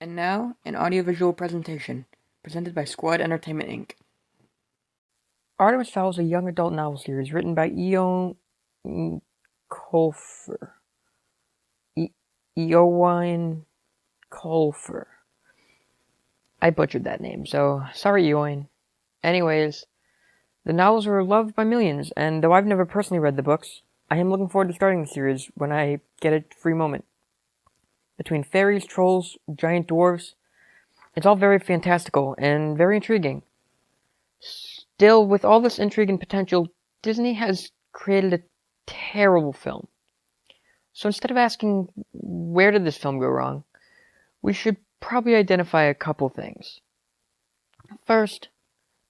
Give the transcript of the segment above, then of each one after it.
And now, an audiovisual presentation, presented by Squad Entertainment Inc. Artemis Fowl is a young adult novel series written by Eowyn Colfer. I butchered that name, so sorry, Eowyn. Anyways, the novels are loved by millions, and though I've never personally read the books, I am looking forward to starting the series when I get a free moment. Between fairies, trolls, giant dwarves, it's all very fantastical and very intriguing. Still, with all this intrigue and potential, Disney has created a terrible film. So instead of asking, where did this film go wrong, we should probably identify a couple things. First,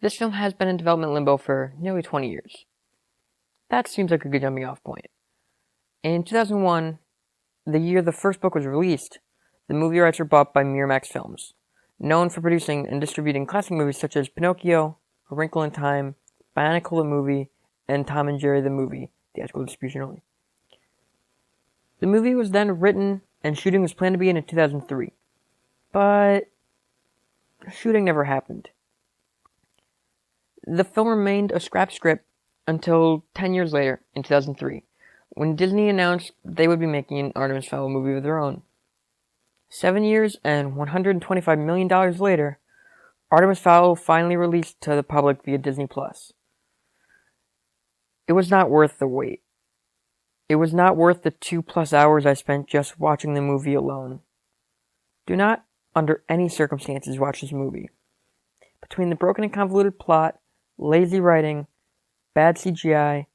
this film has been in development limbo for nearly 20 years. That seems like a good jumping off point. In 2001, the year the first book was released, the movie rights were bought by Miramax Films, known for producing and distributing classic movies such as Pinocchio, A Wrinkle in Time, Bionicle the Movie, and Tom and Jerry the Movie, theatrical distribution only. The movie was then written and shooting was planned to begin in 2003, but shooting never happened. The film remained a scrap script until 10 years later, in 2003, when Disney announced they would be making an Artemis Fowl movie of their own. 7 years and $125 million later, Artemis Fowl finally released to the public via Disney+. It was not worth the wait. It was not worth the 2+ hours I spent just watching the movie alone. Do not, under any circumstances, watch this movie. Between the broken and convoluted plot, lazy writing, bad CGI,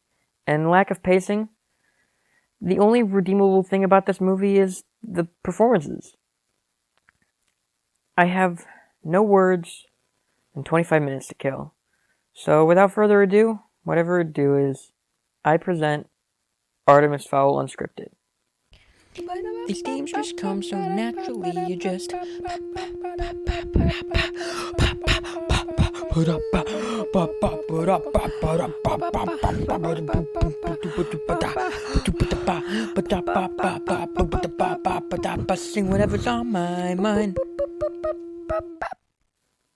and lack of pacing, the only redeemable thing about this movie is the performances. I have no words and 25 minutes to kill. So without further ado, whatever ado is, I present Artemis Fowl Unskripted. These games just come so naturally, you just sing whatever's on my mind.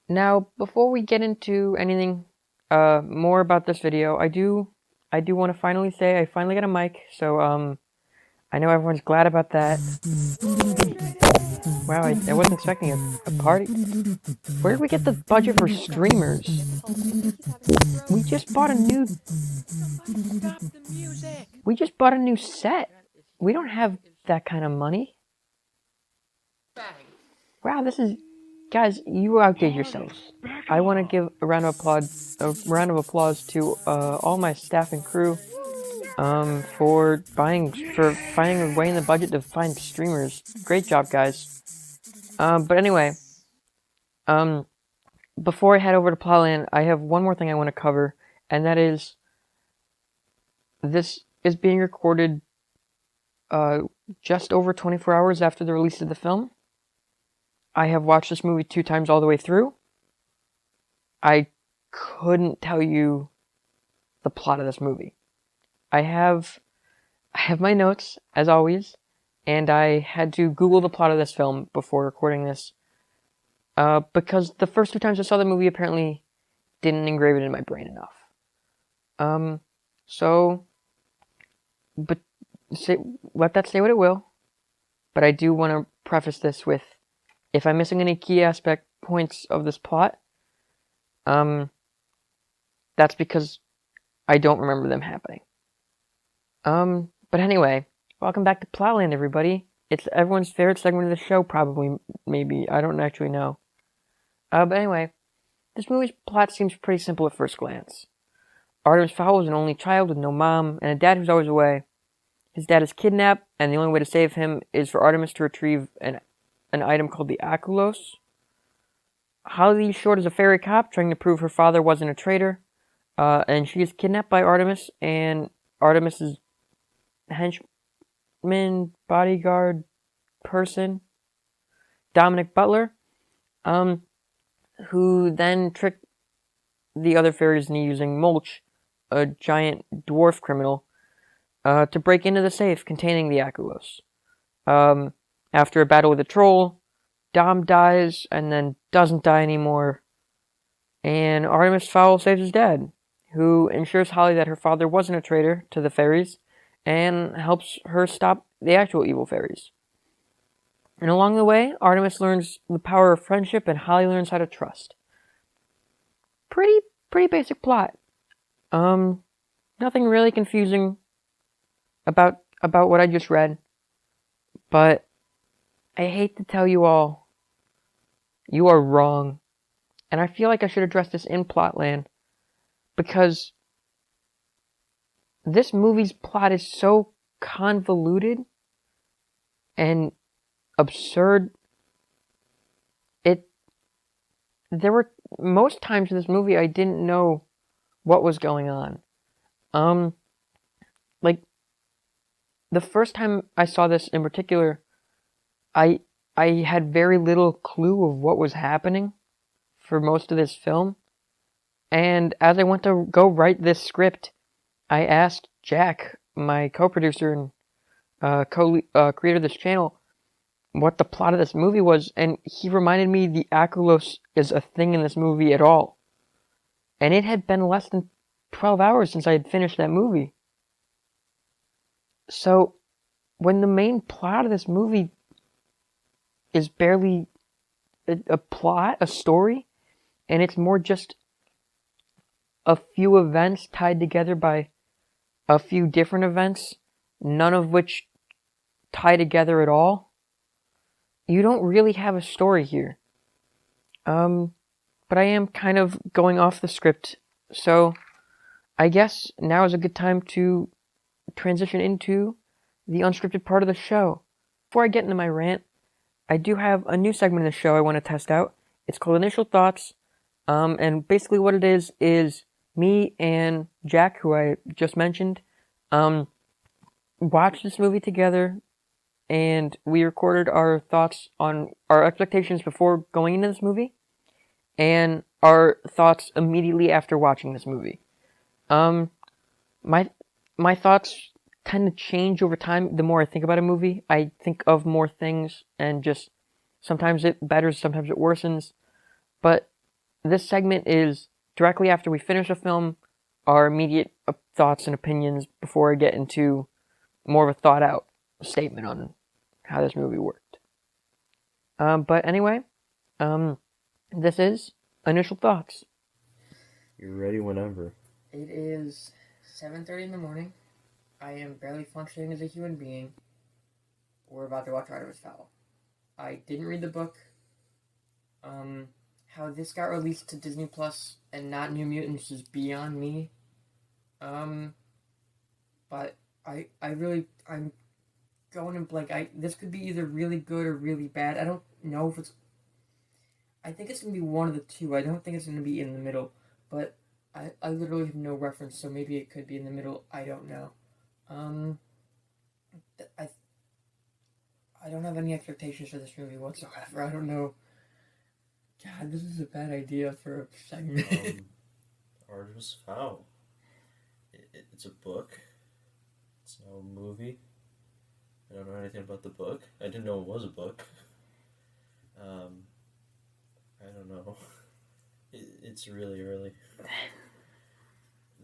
Now, before we get into anything more about this video, I do want to finally say I finally got a mic, so I know everyone's glad about that. Wow, I wasn't expecting a party. Where did we get the budget for streamers? We just bought a new set. We don't have that kind of money. Wow, this is... Guys, you outdid yourselves. I want to give a round of applause to all my staff and crew for finding a way in the budget to find streamers. Great job, guys. But anyway, before I head over to Plowland, I have one more thing I want to cover, and that is this is being recorded just over 24 hours after the release of the film. I have watched this movie 2 times all the way through. I couldn't tell you the plot of this movie. I have my notes, as always, and I had to Google the plot of this film before recording this, because the first 2 times I saw the movie apparently didn't engrave it in my brain enough. Let that say what it will, but I do want to preface this with, if I'm missing any key points of this plot, that's because I don't remember them happening. But anyway, welcome back to Plowland, everybody. It's everyone's favorite segment of the show, probably, maybe. I don't actually know. But anyway, this movie's plot seems pretty simple at first glance. Artemis Fowl is an only child with no mom, and a dad who's always away. His dad is kidnapped, and the only way to save him is for Artemis to retrieve an item called the Aculos. Holly Short is a fairy cop trying to prove her father wasn't a traitor, and she is kidnapped by Artemis and Artemis's henchman, bodyguard person, Dominic Butler, who then tricked the other fairies into using Mulch, a giant dwarf criminal, to break into the safe containing the Aculos. After a battle with a troll, Dom dies and then doesn't die anymore. And Artemis Fowl saves his dad, who ensures Holly that her father wasn't a traitor to the fairies and helps her stop the actual evil fairies. And along the way, Artemis learns the power of friendship and Holly learns how to trust. Pretty basic plot. Nothing really confusing about what I just read. But I hate to tell you all, you are wrong. And I feel like I should address this in Plotland, because this movie's plot is so convoluted and absurd. There were most times in this movie I didn't know what was going on. Like, the first time I saw this in particular, I had very little clue of what was happening for most of this film. And as I went to go write this script, I asked Jack, my co-producer and creator of this channel, what the plot of this movie was, and he reminded me the Akelos is a thing in this movie at all. And it had been less than 12 hours since I had finished that movie. So, when the main plot of this movie is barely a plot, a story, and it's more just a few events tied together by a few different events, none of which tie together at all, you don't really have a story here. But I am kind of going off the script, so I guess now is a good time to transition into the unscripted part of the show. Before I get into my rant, I do have a new segment of the show I want to test out. It's called Initial Thoughts, and basically what it is me and Jack, who I just mentioned, watched this movie together, and we recorded our thoughts on our expectations before going into this movie, and our thoughts immediately after watching this movie. My thoughts tend to change over time. The more I think about a movie, I think of more things, and just sometimes it betters, sometimes it worsens. But this segment is directly after we finish a film, our immediate thoughts and opinions before I get into more of a thought-out statement on how this movie worked. But anyway, this is Initial Thoughts. You're ready whenever. It is 7:30 in the morning. I am barely functioning as a human being. We're about to watch Artemis Fowl. I didn't read the book. How this got released to Disney Plus and not New Mutants is beyond me. But I'm going in blank. This could be either really good or really bad. I don't know if it's... I think it's going to be one of the two. I don't think it's going to be in the middle. But I literally have no reference, so maybe it could be in the middle. I don't know. I don't have any expectations for this movie whatsoever. I don't know. God, this is a bad idea for a segment. Artemis Fowl. It's a book. It's no movie. I don't know anything about the book. I didn't know it was a book. I don't know. It's really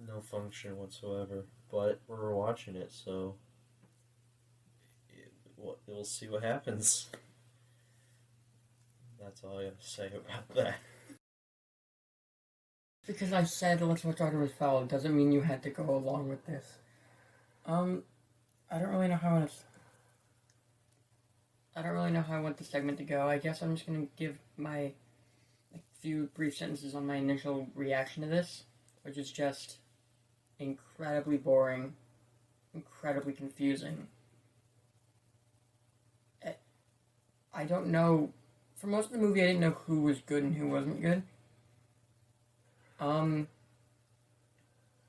no function whatsoever. But we're watching it, so we'll see what happens. That's all I have to say about that. Because I said let's watch Artemis Fowl doesn't mean you had to go along with this. I don't really know how I want the segment to go. I guess I'm just gonna give my few brief sentences on my initial reaction to this, which is just incredibly boring, incredibly confusing. I don't know. For most of the movie, I didn't know who was good and who wasn't good.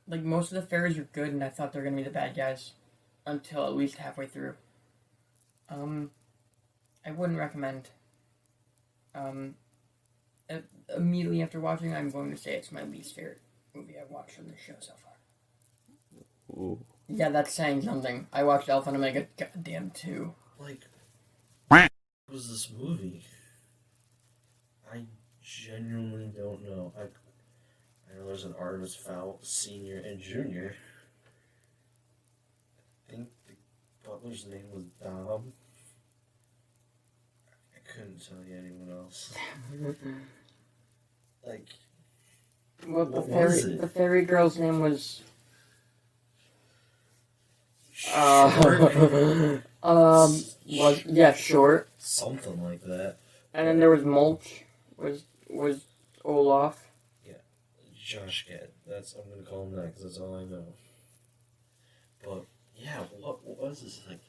Most of the fairies are good, and I thought they were gonna be the bad guys until at least halfway through. I wouldn't recommend. Immediately after watching, I'm going to say it's my least favorite movie I've watched on this show so far. Ooh. Yeah, that's saying something. I watched Alpha and Omega goddamn 2. What was this movie? genuinely don't know. I know there's an Artemis Fowl senior and junior. I think the butler's name was Dom. I couldn't tell you anyone else. Like, Well, what was it? the fairy girl's name was Short. Something like that. And then there was Mulch, was Olaf. Yeah, Josh Gad. I'm gonna call him that because that's all I know. But yeah, what was this like?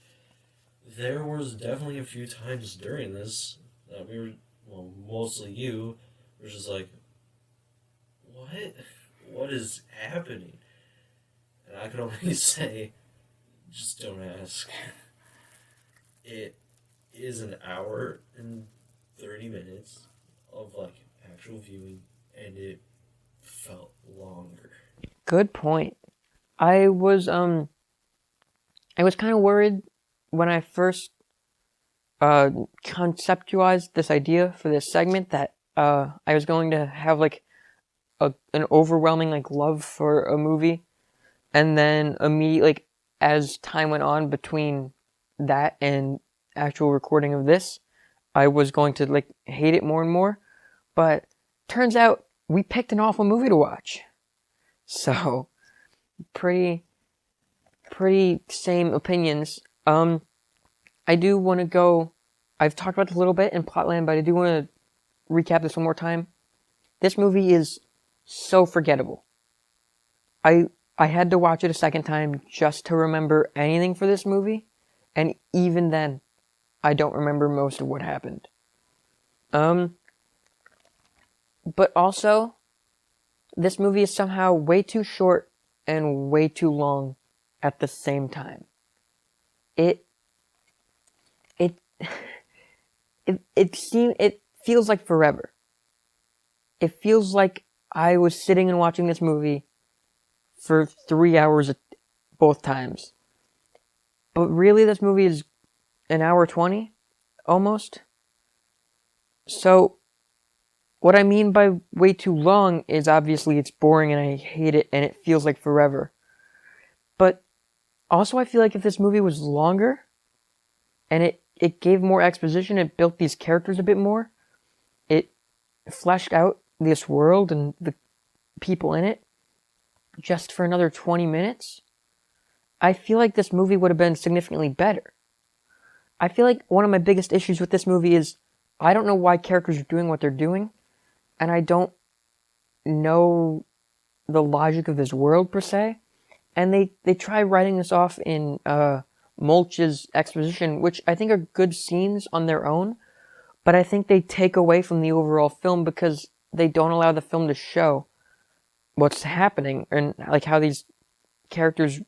There was definitely a few times during this that we were, well, mostly you, were just like, what is happening? And I could only say, just don't ask. It is an hour and 30 minutes of like actual viewing, and it felt longer. Good point. I was kind of worried when I first conceptualized this idea for this segment that I was going to have like an overwhelming like love for a movie, and then immediately, like, as time went on between that and actual recording of this, I was going to like hate it more and more. But turns out we picked an awful movie to watch. So pretty same opinions. I do want to go. I've talked about this a little bit in Plotland, but I do want to recap this one more time. This movie is so forgettable. I had to watch it a second time just to remember anything for this movie, and even then, I don't remember most of what happened. But also, this movie is somehow way too short and way too long at the same time. It feels like forever. It feels like I was sitting and watching this movie for 3 hours both times. But really, this movie is an hour 20, almost. So, what I mean by way too long is obviously it's boring and I hate it and it feels like forever. But also I feel like if this movie was longer and it gave more exposition, it built these characters a bit more, it fleshed out this world and the people in it just for another 20 minutes, I feel like this movie would have been significantly better. I feel like one of my biggest issues with this movie is I don't know why characters are doing what they're doing, and I don't know the logic of this world per se. And they try writing this off in Mulch's exposition, which I think are good scenes on their own, but I think they take away from the overall film because they don't allow the film to show what's happening and like how these characters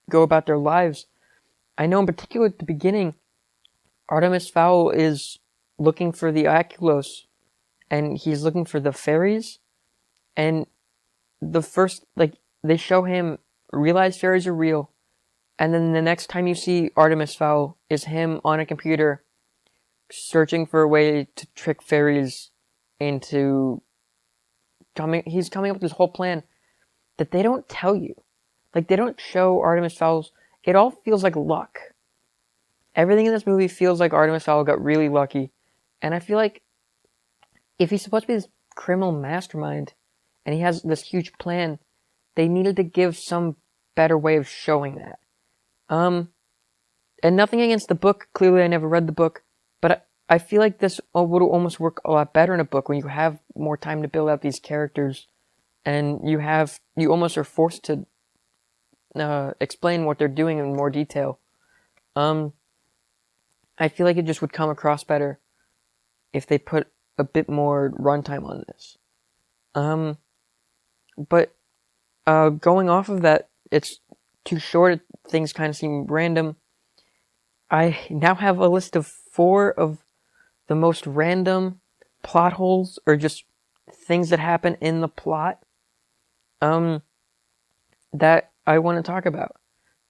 go about their lives. I know in particular at the beginning, Artemis Fowl is looking for the Oculus, and he's looking for the fairies, and the first, like, they show him realize fairies are real, and then the next time you see Artemis Fowl is him on a computer searching for a way to trick fairies into he's coming up with this whole plan that they don't tell you. Like, they don't show Artemis Fowl's, it all feels like luck. Everything in this movie feels like Artemis Fowl got really lucky, and I feel like if he's supposed to be this criminal mastermind and he has this huge plan, they needed to give some better way of showing that. And nothing against the book. Clearly, I never read the book, but I feel like this would almost work a lot better in a book when you have more time to build out these characters, and you almost are forced to explain what they're doing in more detail. I feel like it just would come across better if they put a bit more runtime on this. But going off of that, it's too short. Things kind of seem random. I now have a list of 4 of the most random plot holes, or just things that happen in the plot, that I want to talk about.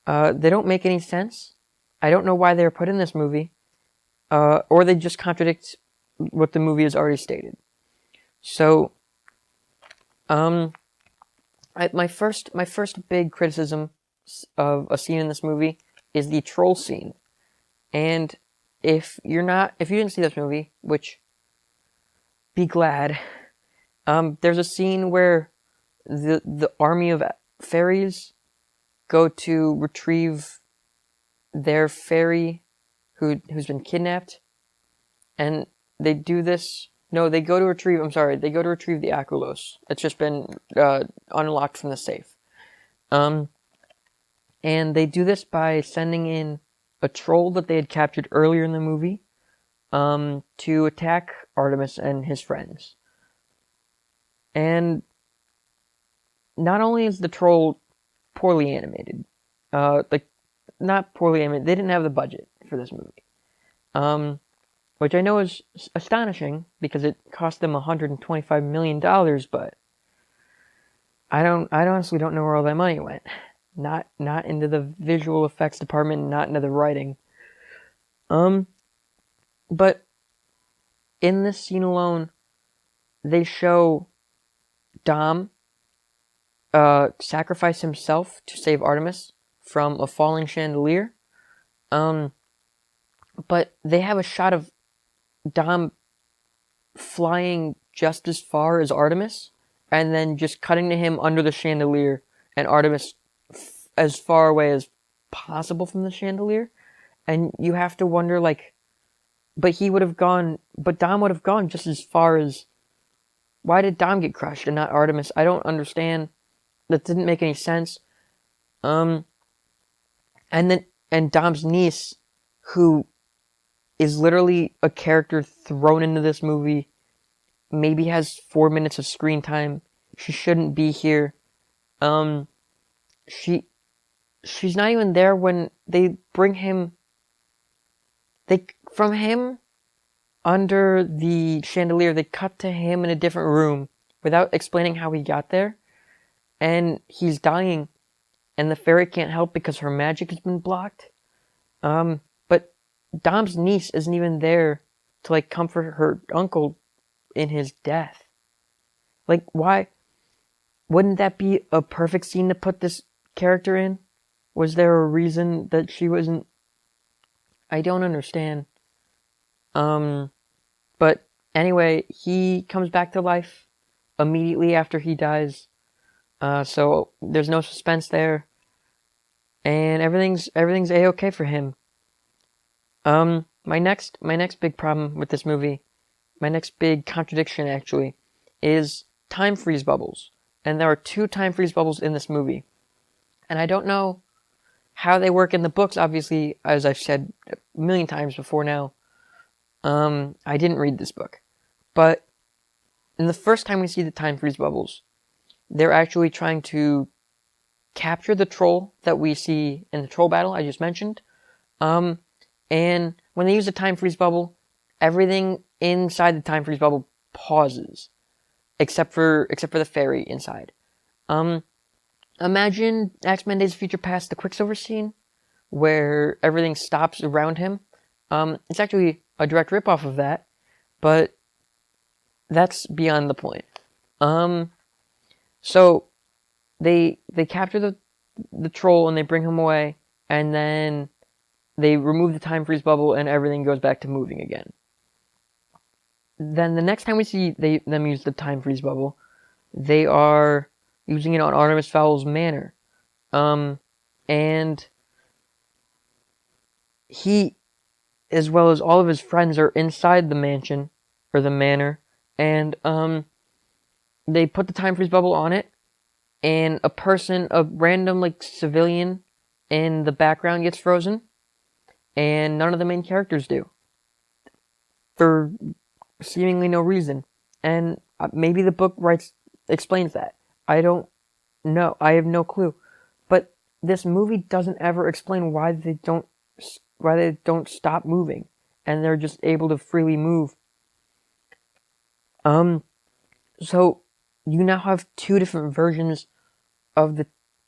They don't make any sense. I don't know why they were put in this movie, or they just contradict what the movie has already stated. So, my first big criticism of a scene in this movie is the troll scene. And if you didn't see this movie, which, be glad, there's a scene where the army of fairies go to retrieve their fairy who's been kidnapped, and they do this. No, they go to retrieve. I'm sorry, they go to retrieve the Acrolos. It's just been unlocked from the safe. And they do this by sending in a troll that they had captured earlier in the movie, to attack Artemis and his friends. And not only is the troll poorly animated, not poorly animated, they didn't have the budget for this movie. Which I know is astonishing because it cost them $125 million, but I honestly don't know where all that money went. Not into the visual effects department, not into the writing. But in this scene alone, they show Dom sacrifice himself to save Artemis from a falling chandelier. But they have a shot of Dom flying just as far as Artemis, and then just cutting to him under the chandelier, and Artemis as far away as possible from the chandelier. And you have to wonder, like, but Dom would have gone just as far as. Why did Dom get crushed and not Artemis? I don't understand. That didn't make any sense. And Dom's niece, who is literally a character thrown into this movie, maybe has 4 minutes of screen time. She shouldn't be here. She's not even there when they bring him. From him under the chandelier, they cut to him in a different room without explaining how he got there. And he's dying, and the fairy can't help because her magic has been blocked. But Dom's niece isn't even there to, like, comfort her uncle in his death. Like, why? Wouldn't that be a perfect scene to put this character in? Was there a reason that she wasn't? I don't understand. But anyway, he comes back to life immediately after he dies. So there's no suspense there, and everything's a-okay for him. My next big problem with this movie, my next big contradiction actually, is time freeze bubbles. And there are 2 time freeze bubbles in this movie, and I don't know how they work in the books. Obviously, as I've said a million times before now, I didn't read this book, but in the first time we see the time freeze bubbles, they're actually trying to capture the troll that we see in the troll battle I just mentioned. And when they use the time freeze bubble, everything inside the time freeze bubble pauses, except for the fairy inside. Imagine X-Men Days of Future Past, the Quicksilver scene, where everything stops around him. It's actually a direct ripoff of that, but that's beyond the point. So they capture the troll and they bring him away, and then they remove the time freeze bubble and everything goes back to moving again. Then the next time we see them use the time freeze bubble, they are using it on Artemis Fowl's manor. And he, as well as all of his friends, are inside the mansion, or the manor, and they put the time freeze bubble on it, and a random, like, civilian in the background gets frozen, and none of the main characters do. For seemingly no reason. And maybe the book explains that. I don't know. I have no clue. But this movie doesn't ever explain why they don't stop moving, and they're just able to freely move. So you now have 2 different versions of the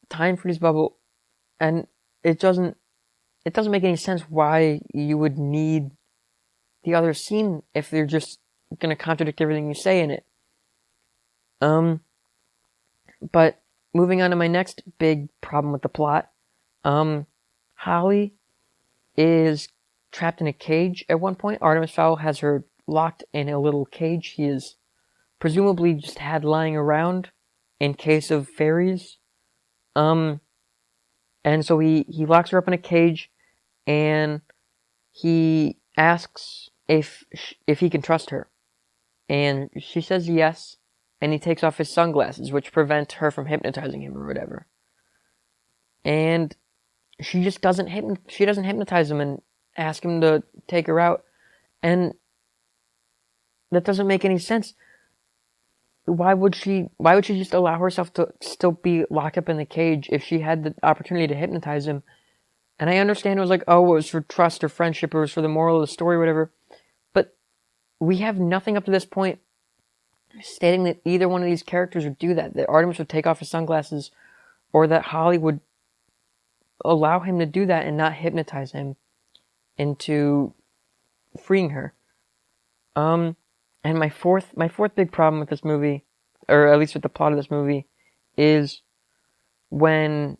time freeze bubble, and it doesn't make any sense why you would need the other scene if they're just gonna contradict everything you say in it. But moving on to my next big problem with the plot, Holly is trapped in a cage at one point. Artemis Fowl has her locked in a little cage he is presumably just had lying around in case of fairies. And so he locks her up in a cage, and he asks if he can trust her. And she says yes, and he takes off his sunglasses, which prevent her from hypnotizing him or whatever. And she just doesn't hypnotize him and ask him to take her out. And that doesn't make any sense. Why would she just allow herself to still be locked up in the cage if she had the opportunity to hypnotize him? And I understand it was like, oh, it was for trust or friendship, or it was for the moral of the story, or whatever. But we have nothing up to this point stating that either one of these characters would do that Artemis would take off his sunglasses, or that Holly would allow him to do that and not hypnotize him into freeing her. And my fourth big problem with this movie, or at least with the plot of this movie, is when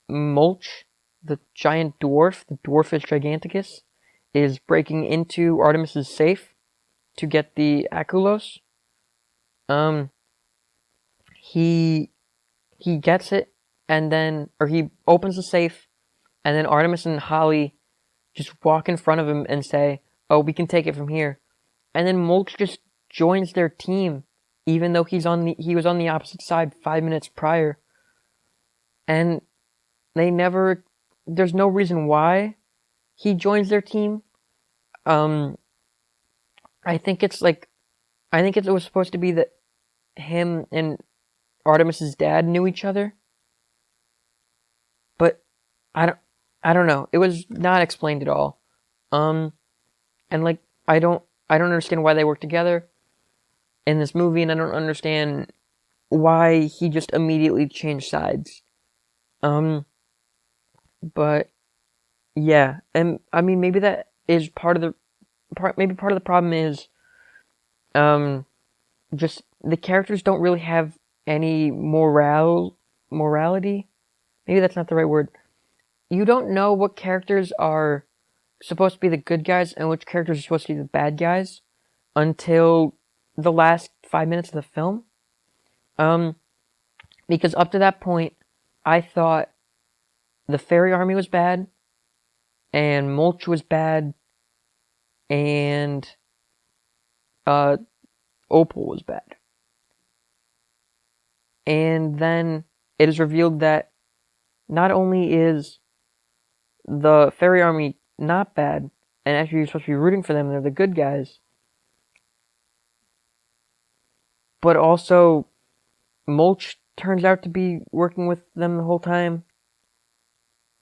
Mulch, the giant dwarf, the Dwarfish Giganticus, is breaking into Artemis's safe to get the Aculos. He gets it, and then, or he opens the safe, and then Artemis and Holly just walk in front of him and say, oh, we can take it from here. And then Mulch just joins their team, even though he was on the opposite side 5 minutes prior. And there's no reason why he joins their team. I think it was supposed to be that him and Artemis's dad knew each other. But I don't know. It was not explained at all. And like I don't understand why they work together in this movie, and I don't understand why he just immediately changed sides. But yeah, and I mean maybe that is part of the problem is just the characters don't really have any morality. Maybe that's not the right word. You don't know what characters are supposed to be the good guys and which characters are supposed to be the bad guys until the last 5 minutes of the film. Because up to that point, I thought the fairy army was bad, and Mulch was bad, and Opal was bad. And then it is revealed that not only is the fairy army not bad, and actually you're supposed to be rooting for them, they're the good guys, but also Mulch turns out to be working with them the whole time.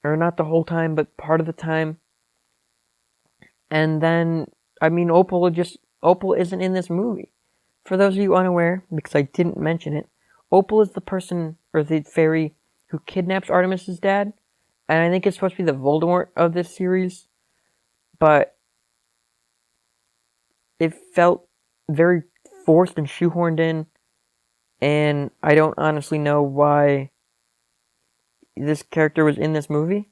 Or not the whole time, but part of the time. And then, I mean, Opal isn't in this movie. For those of you unaware, because I didn't mention it, Opal is the person, or the fairy, who kidnaps Artemis's dad. And I think it's supposed to be the Voldemort of this series. But it felt very forced and shoehorned in. And I don't honestly know why this character was in this movie.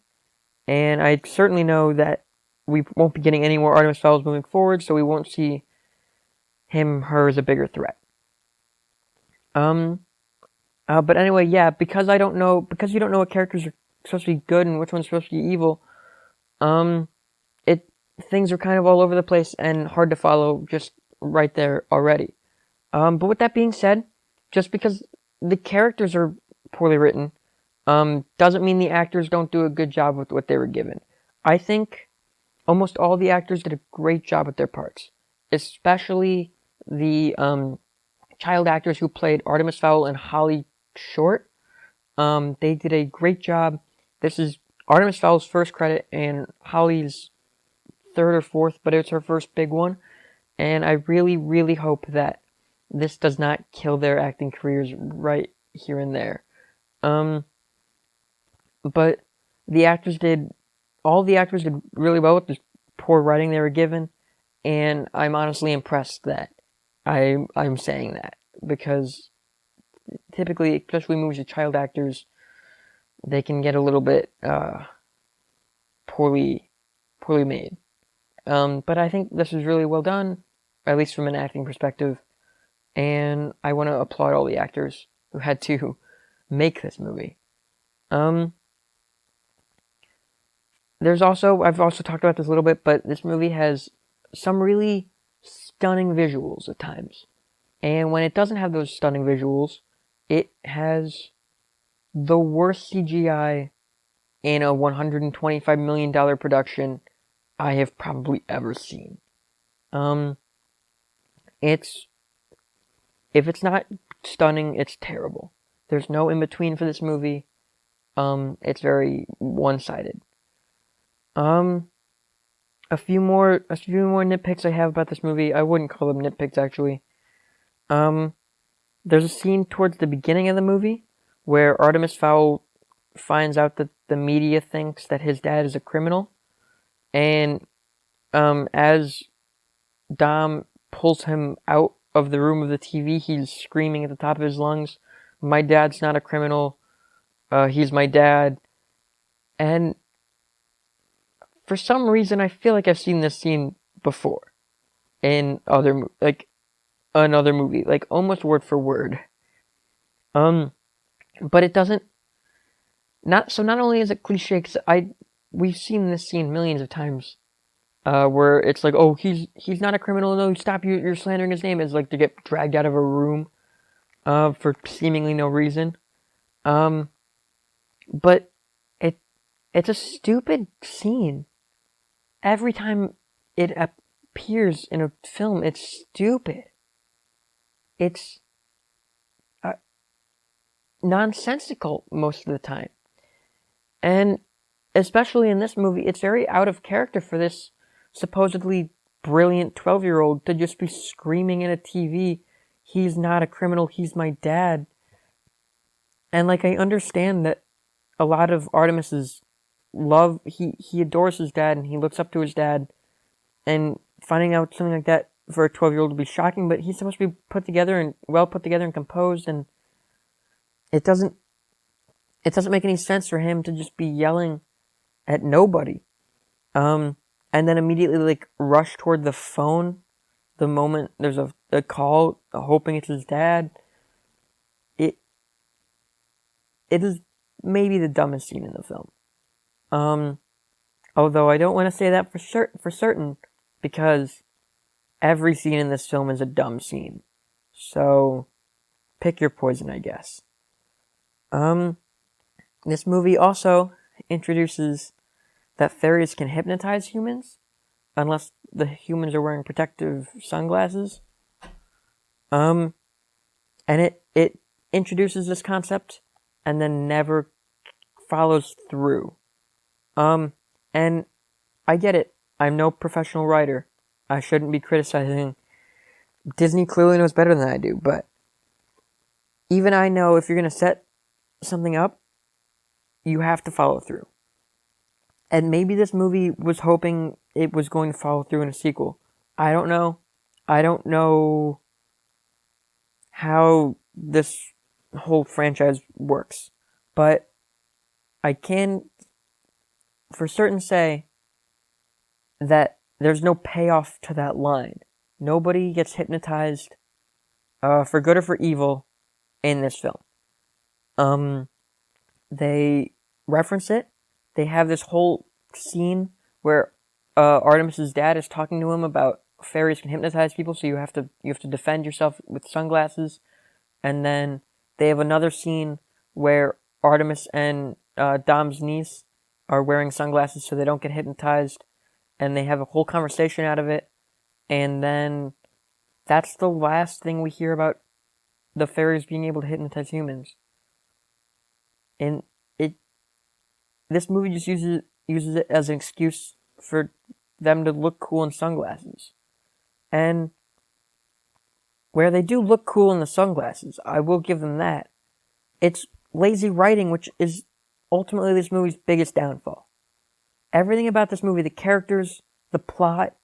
And I certainly know that we won't be getting any more Artemis Fowls moving forward, so we won't see her as a bigger threat. But anyway, yeah, because you don't know what characters are supposed to be good and which one's supposed to be evil, things are kind of all over the place and hard to follow just right there already. But with that being said, just because the characters are poorly written, doesn't mean the actors don't do a good job with what they were given. I think almost all the actors did a great job with their parts, especially the child actors who played Artemis Fowl and Holly Short. They did a great job. This is Artemis Fowl's first credit and Holly's third or fourth, but it's her first big one. And I really, really hope that this does not kill their acting careers right here and there. But all the actors did really well with the poor writing they were given, and I'm honestly impressed that I'm saying that because typically, especially movies with child actors, they can get a little bit poorly made. But I think this is really well done, at least from an acting perspective. And I want to applaud all the actors who had to make this movie. I've also talked about this a little bit, but this movie has some really stunning visuals at times. And when it doesn't have those stunning visuals, it has the worst CGI in a $125 million production I have probably ever seen. It's if it's not stunning, it's terrible. There's no in between for this movie. It's very one-sided. A few more nitpicks I have about this movie. I wouldn't call them nitpicks actually. There's a scene towards the beginning of the movie where Artemis Fowl finds out that the media thinks that his dad is a criminal, and as Dom pulls him out of the room of the TV, he's screaming at the top of his lungs, "My dad's not a criminal. He's my dad." And for some reason, I feel like I've seen this scene before in another movie, like almost word for word. But it doesn't. Not only is it cliche, because we've seen this scene millions of times, where it's like, oh, he's not a criminal. No, stop! You're slandering his name. It's like to get dragged out of a room, for seemingly no reason. But it's a stupid scene. Every time it appears in a film, it's stupid. It's nonsensical most of the time. And especially in this movie, it's very out of character for this supposedly brilliant 12-year-old to just be screaming in a TV, "He's not a criminal, he's my dad." And like, I understand that a lot of Artemis's love, he adores his dad and he looks up to his dad, and finding out something like that for a 12-year-old would be shocking, but he's supposed to be well put together and composed, and it doesn't make any sense for him to just be yelling at nobody. And then immediately like rush toward the phone the moment there's a call, hoping it's his dad. It is maybe the dumbest scene in the film. Although I don't want to say that for certain, because every scene in this film is a dumb scene. So pick your poison, I guess. This movie also introduces that fairies can hypnotize humans, unless the humans are wearing protective sunglasses. And it introduces this concept and then never follows through. And I get it. I'm no professional writer. I shouldn't be criticizing. Disney clearly knows better than I do, but even I know if you're going to set something up, you have to follow through. And maybe this movie was hoping it was going to follow through in a sequel. I don't know. I don't know how this whole franchise works. But I can for certain say that there's no payoff to that line. Nobody gets hypnotized, for good or for evil, in this film. They reference it. They have this whole scene where Artemis's dad is talking to him about fairies can hypnotize people, so you have to defend yourself with sunglasses. And then they have another scene where Artemis and Dom's niece are wearing sunglasses so they don't get hypnotized, and they have a whole conversation out of it. And then that's the last thing we hear about the fairies being able to hypnotize humans. And this movie just uses it as an excuse for them to look cool in sunglasses. And where they do look cool in the sunglasses, I will give them that. It's lazy writing, which is ultimately this movie's biggest downfall. Everything about this movie, the characters, the plot,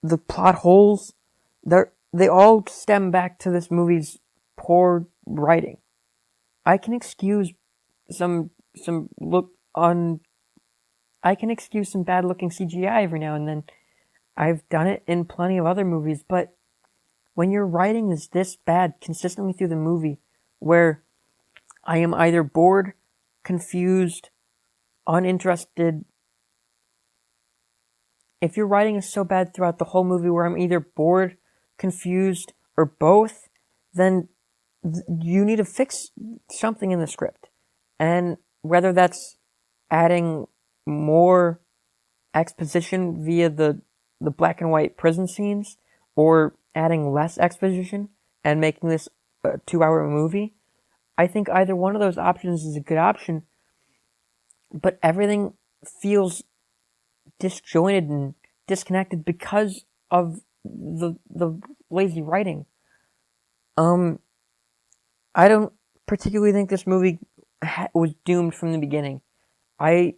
the plot holes, they all stem back to this movie's poor writing. I can excuse some look on. I can excuse some bad looking CGI every now and then. I've done it in plenty of other movies, but when your writing is this bad consistently through the movie, where I am either bored, confused, uninterested. If your writing is so bad throughout the whole movie where I'm either bored, confused, or both, then you need to fix something in the script. And whether that's adding more exposition via the black and white prison scenes, or adding less exposition and making this a 2-hour movie, I think either one of those options is a good option, but everything feels disjointed and disconnected because of the lazy writing. I don't particularly think this movie was doomed from the beginning. I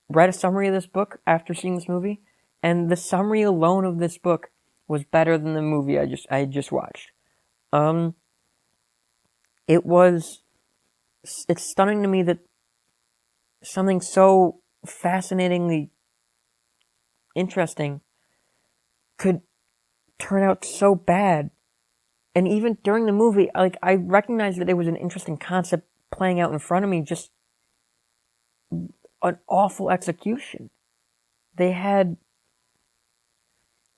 read a summary of this book after seeing this movie, and the summary alone of this book was better than the movie I just watched. It's stunning to me that something so fascinatingly interesting could turn out so bad. And even during the movie, I recognized that it was an interesting concept playing out in front of me, just an awful execution.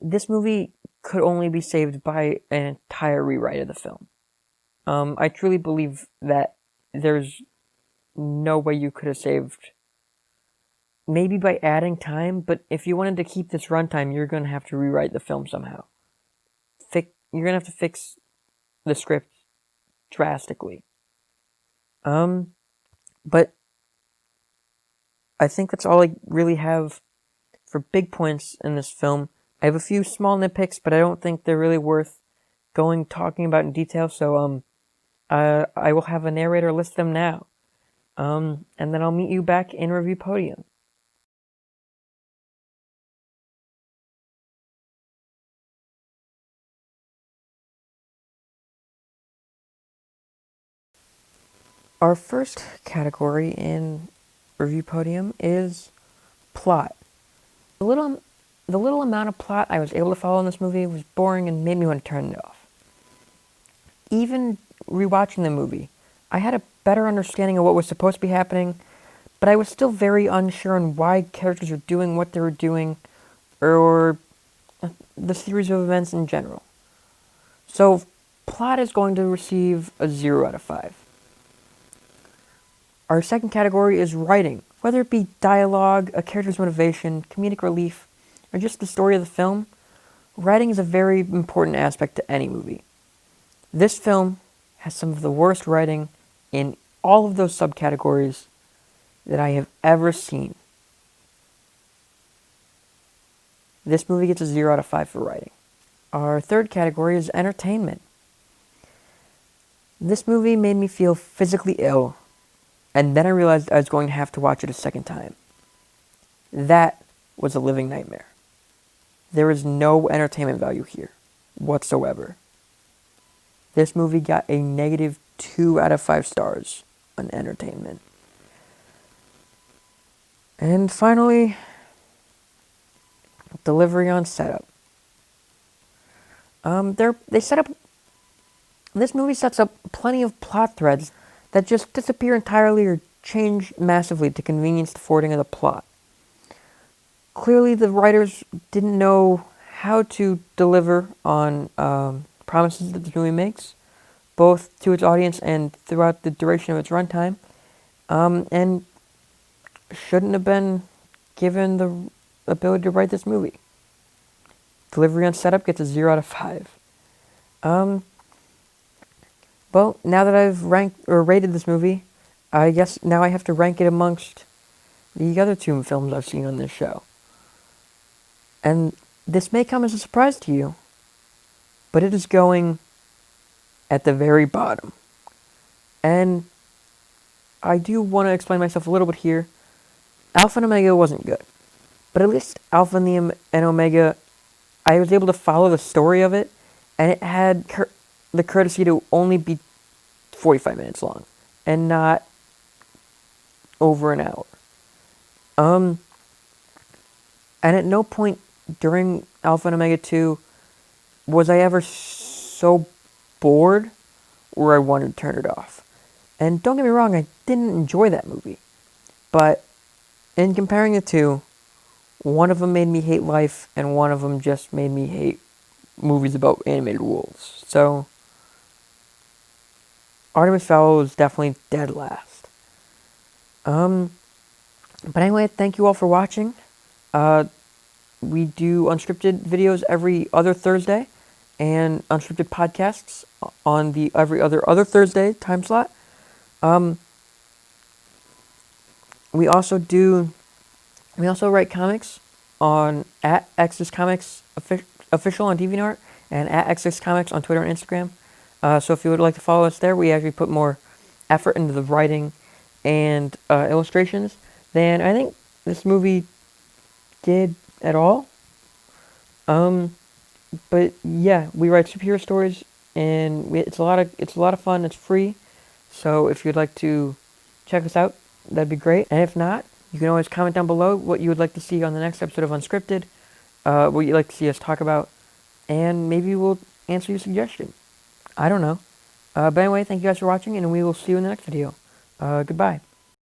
This movie could only be saved by an entire rewrite of the film. I truly believe that there's no way you could have saved, maybe by adding time, but if you wanted to keep this runtime, you're going to have to rewrite the film somehow. You're going to have to fix the script drastically. But I think that's all I really have for big points in this film. I have a few small nitpicks, but I don't think they're really worth talking about in detail, so I will have a narrator list them now. And then I'll meet you back in Review Podium. Our first category in Review Podium is plot. The little amount of plot I was able to follow in this movie was boring and made me want to turn it off. Even rewatching the movie, I had a better understanding of what was supposed to be happening, but I was still very unsure on why characters were doing what they were doing, or the series of events in general. So, plot is going to receive a 0 out of 5. Our second category is writing. Whether it be dialogue, a character's motivation, comedic relief, or just the story of the film, writing is a very important aspect to any movie. This film has some of the worst writing in all of those subcategories that I have ever seen. This movie gets a 0 out of 5 for writing. Our third category is entertainment. This movie made me feel physically ill, and then I realized I was going to have to watch it a second time. That was a living nightmare. There is no entertainment value here whatsoever. This movie got a negative 2 out of 5 stars on entertainment. And finally, delivery on setup. This movie sets up plenty of plot threads that just disappear entirely or change massively to convenience the forwarding of the plot. Clearly, the writers didn't know how to deliver on promises that the movie makes, both to its audience and throughout the duration of its runtime, and shouldn't have been given the ability to write this movie. Delivery on setup gets a 0 out of 5. Well, now that I've rated this movie, I guess now I have to rank it amongst the other 2 films I've seen on this show. And this may come as a surprise to you, but it is going at the very bottom. And I do want to explain myself a little bit here. Alpha and Omega wasn't good, but at least Alpha and Omega I was able to follow the story of it, and it had the courtesy to only be 45 minutes long, and not over an hour. And at no point during Alpha and Omega 2 was I ever so bored where I wanted to turn it off. And don't get me wrong, I didn't enjoy that movie. But in comparing the two, one of them made me hate life, and one of them just made me hate movies about animated wolves. So, Artemis Fowl is definitely dead last. But anyway, thank you all for watching. We do unscripted videos every other Thursday, and unscripted podcasts on the every other Thursday time slot. We also write comics on at X's Comics official on DeviantArt, and at X's Comics on Twitter and Instagram. So if you would like to follow us there, we actually put more effort into the writing and illustrations than I think this movie did at all. But yeah, we write superhero stories, and it's a lot of fun. It's free, so if you'd like to check us out, that'd be great. And if not, you can always comment down below what you would like to see on the next episode of Unscripted, what you'd like to see us talk about, and maybe we'll answer your suggestion. I don't know. But anyway, thank you guys for watching, and we will see you in the next video. Goodbye.